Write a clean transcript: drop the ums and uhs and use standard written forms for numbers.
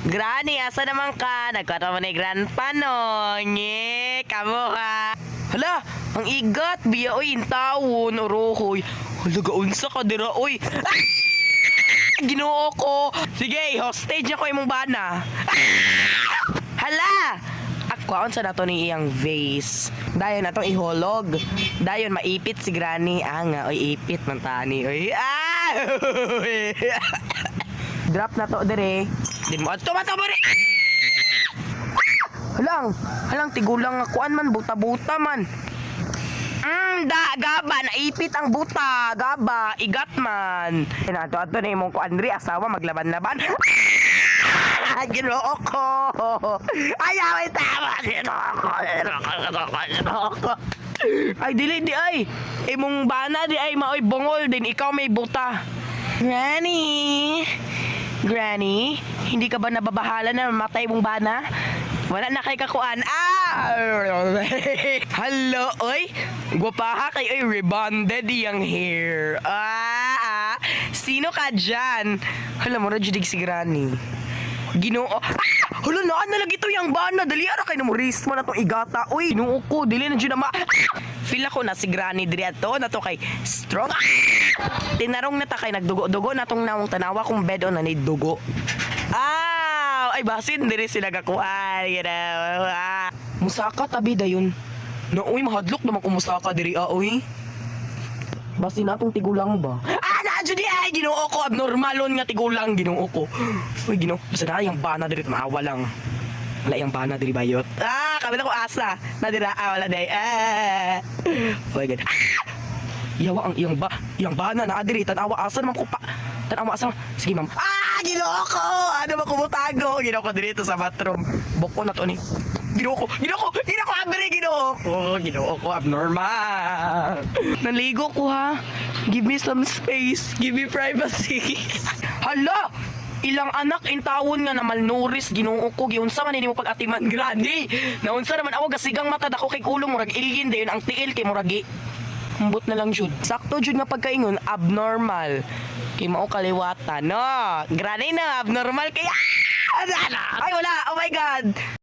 Granny, asa naman ka? Nagkataon ni Grandpa no. Nye, kamo ha. Hala, ang igat. Biya oy, intawon, orohoy. Hala, gaunsa ka dira oy. Ah! Ginoo ko. Sige, hostage ako imong bana. Hala! Akwaon sa nato ni iyang vase. Dayon natong iholog. Dayon maipit si Granny. Nga, oy ipit man tani. Oy. Ah! Drop na to dire. Din mo ato mo rin. Halang tigulang kuan man buta-buta man. Gaba naipit ang buta, gaba igat man. Ato ni imong kuan diri asawa maglaban-laban. Ginoo ko. Ayaw tama Ginoo ko. Ay dili di ay. Imong bana di ay maoy bungol din ikaw may buta. Granny, hindi ka ba nababahala na mamatay mong bana? Wala na kay kakuan. Hello, oy. Guwapaha kay oy rebonded yang hair. Sino ka dyan? Hala mo, rajudig si Granny. Ginoo. Hala na lagi to yang bana. Dali ara kay namuris mo na tong igata. Uy, ginoo ko. Dili na dyan na Feel ako na si Granny diri ato na to kay strong. Tinarong na ta kay nagdugo-dugo na tong naong tanawa kong bed on na ni dugo. Ay basin diri sila gakuan. Musaka tabi dayon. Uy, mahadlok naman kung musaka diri oy. Basin natong tigulang ba? Nadyo di ay ginoo ko abnormalon nga tigulang ginoo ko. Uy, ginoo, basta na yung bana diri maawa lang. Wala yung bana diri bayot. Kami na ko asa. Nadira wala day. Oh my god. Yawa ang iyang bana na adiri tanawa asa naman ko pa. Tanawa asa. Sige ma'am. Ginoo ko. Ano ba kumutago? Ginoo ko dito sa bathroom. Boko na to ni. Ginoo ko abri ginoo ko abnormal. Naligo ko ha. Give me some space. Give me privacy. Hala! Ilang anak intawon nga na malnourished ginoo ko giunsa man nimo pag-atiman Granny. Naunsa naman ako gasigang mata dako kay kulong murag ilgin dayon ang tiil kay muragi. Humbot na lang jud. Sakto jud nga pagkaingon abnormal. Kay mao kaliwatan no. Granny na abnormal kay ay wala. Oh my god.